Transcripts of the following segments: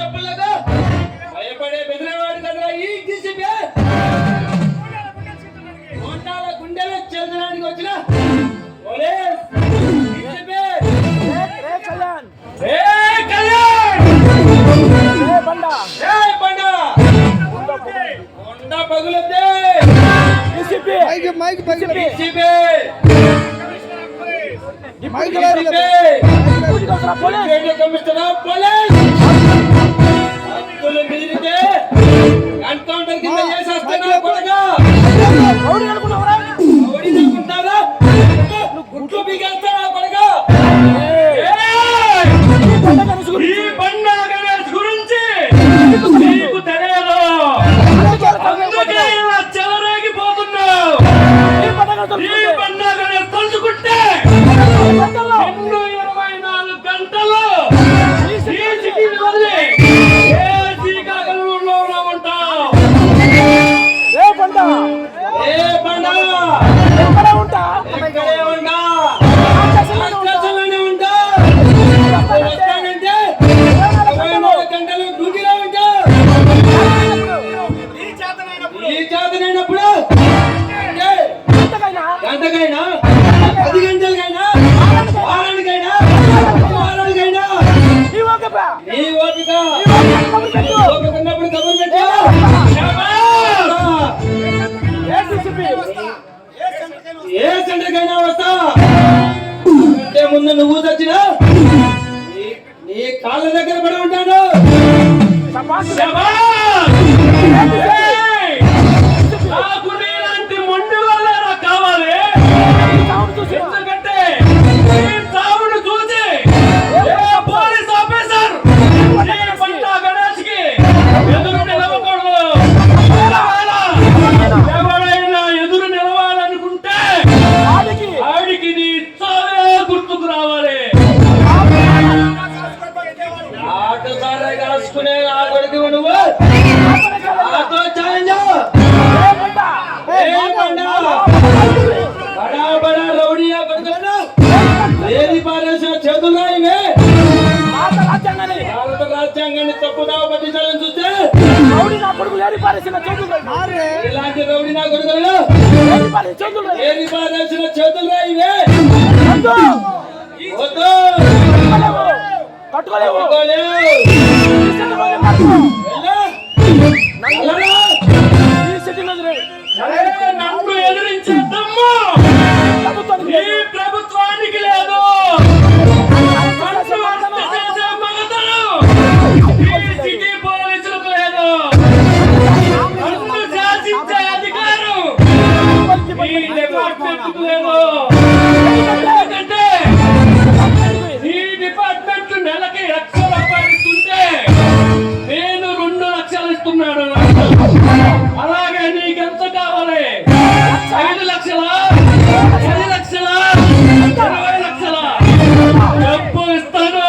చెప్పులకు భయపడే బెదిరేవాడు కదరా ఈ డీసీపీ. గుండాల గుండెలు చేర్చడానికి వచ్చిన పోలీస్ డీసీపీ. కళ్యాణ్ బండా కొండ పగులుద్దే DCP mike DCP commissioner police హద్దులు మీరితే ఎన్కౌంటర్ కింద చేసేస్తున్నా కొడగా. అనుకుంటారా గుడ్లు బిగేస్తారా కొడగా. ఈ బండా గణేష్ గురించి నీకు తెలియదు, అందుకే ఇలా చెలరేగిపోతున్నావు. ఈ బండా గణేష్ తలుచుకుంటే 24 గంటల్లో ఈ సిటీని వదిలి ఏ శ్రీకాకుళంలో ఉంటావు. ఏ బండా ఇక్కడే ఉంటా, ఆకాశంలోనే ఉంటా. వస్తానంటే 24 గంటలు డ్యూటీలో ఉంటా. ఈ చేతనైనప్పుడు గంటకైనా 10 గంటలకైనా వారానికైనా నీ ఓపిక ఉన్నప్పుడు కబురు పెట్టు. ఏ సెంటర్కైనా వస్తా అంటే ముందు నువ్వు తెచ్చినా నీ కాళ్ళ దగ్గర పడి ఉంటాను. నాకు నీలాంటి మొండి వల్ల కావాలి. ఎందుకంటే ఈ చావును చూసి ఏ పోలీస్ ఆఫీసర్ ఈ బండా గణేష్ కి ఎదురు నిలవకూడదు. ఎవరైనా ఎదురు నిలవాలనుకుంటే ఆడికి నీ చావే గుర్తుకు రావాలి. ఆటసారే కాసుకునే నా కొడుకు నువ్వు నాతో ఛాలెంజ్. బడా బడా రౌడీయా కొడుకులను ఏది పారేసిన చేతులు ఇవే. భారత రాజ్యాంగాన్ని తప్పుదావ పట్టించాలని చూస్తే ఇలాంటి రౌడీ నా కొడుకులను ఏది పారేసిన చేతులు ఇవే. వద్దు కట్టుకోలేవు. నన్ను ఎదిరించే దమ్ము ఈ ప్రభుత్వానికి లేదు. చేసే మగతనం ఈ సిటీ పోలీసులకు లేదు. నన్ను శాసించే అధికారం ఈ డిపార్ట్మెంట్ లేదు. ఎందుకంటే ఈ డిపార్ట్మెంట్ నెలకి 1,00,000 రూపాయలు ఇస్తుంటే నేను 2 లక్షలు ఇస్తున్నాను. అలాగే నీకెంత కావాలి? 5 లక్షలా, 10 లక్షలా, 20 లక్షలా? డబ్బు ఇస్తాను.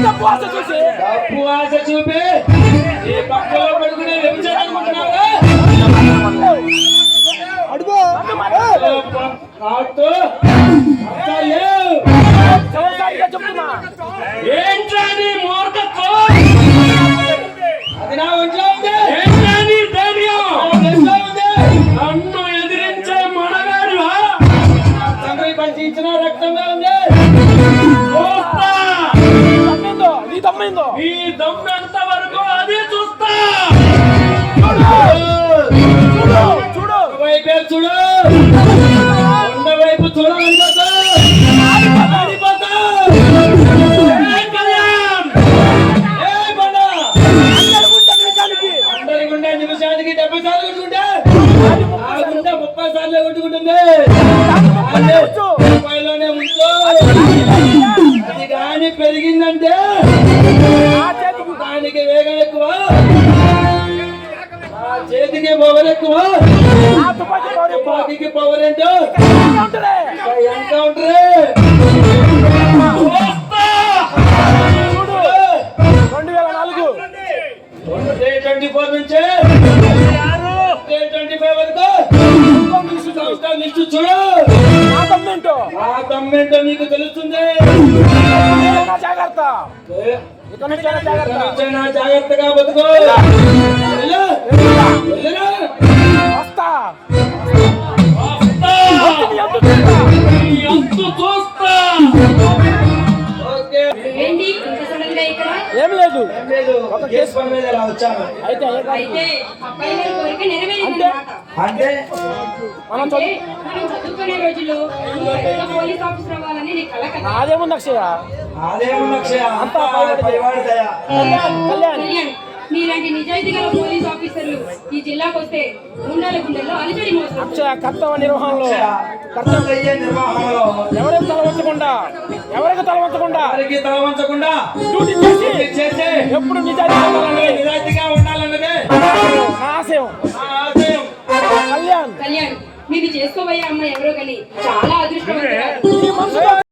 డబ్బు ఆశ చూపి ఈ పక్కలో పడుకునే వ్యభిచారాలనుకుంటున్నావా? ఏంట్రా నీ మూర్ఖత్వం? అది నా ఒంట్లో ఉంది. ఏంట్రా నీ ధైర్యం? నన్ను ఎదిరించే మనగాడివా? తండ్రి పంచి ఇచ్చిన రక్తంగా ఉంది. నీ దమ్మెంత వరకు అది చూస్తా. చూడు వైపే చూడు, ఉన్న వైపు చూడాలని అందరి గుండె నిమిషానికి 70 సార్లు కొట్టుకుంటే ఆ గుండె 30 సార్లు కొట్టుకుంటుంది. 30లోనే ఉంచు. అది కానీ పెరిగిందంటే దానికి వేగం ఎక్కువ, ఆ చేతికి పవర్ ఎక్కువ, తుపాకీకి పవర్ ఏంటో ఎన్కౌంటరే. 2024 నుంచే 2025 వరకు సంవత్సరాల లిస్టు చూడు. ఆ దమ్మేంటో నీకు తెలుస్తుంది. జాగ్రత్త. ఇక నుంచి అయినా జాగ్రత్త. నుంచైనా జాగ్రత్తగా బతుకో. వెళ్ళు. వెళ్ళురా. వస్తా. వస్తా. నీ అంతు చూస్తా. నీ అంతు చూస్తా. ఓకే. ఏంటి ఇంత సడన్ గా ఇక్కడ? ఏం లేదు. ఏం లేదు. ఒక కేసు పని మీద ఇలా వచ్చాను. అయితే ఏ కాదు. అయితే అబ్బాయి గారి కోరిక నెరవేరిందన్నమాట. అంటే మనం అంటే మనం చదువుకునే రోజుల్లో నువ్వు పెద్ద పోలీస్ ఆఫీసర్ అవ్వాలని నీ కల కదా. నాదేముంది అక్షయ. అదేముంది అక్షయ, అంతా పైవాడి దయ. కళ్యాణ్ కళ్యాణ్, మీలాంటి నిజాయితీ గల పోలీస్ ఆఫీసర్లు ఈ జిల్లాకు వస్తే గుండాల గుండెల్లో అలజడి మోస్తారు. అక్షయ కర్తవ్య నిర్వహణలో కర్తవ్య నిర్వహణలో ఎవరికి తల వంచకుండా వారికి తల వంచకుండా డ్యూటీ చేసే ఎప్పుడు నిజాయితీగా ఉండాలన్నదే నిజాయితీగా ఉండాలన్నదే నా ఆశయం. నా ఆశయం. కళ్యాణ్ కళ్యాణ్, మీరు చేసుకోబోయే అమ్మాయి ఎవరో కానీ చాలా అదృష్టవంతురాలు. ఈ మనసులో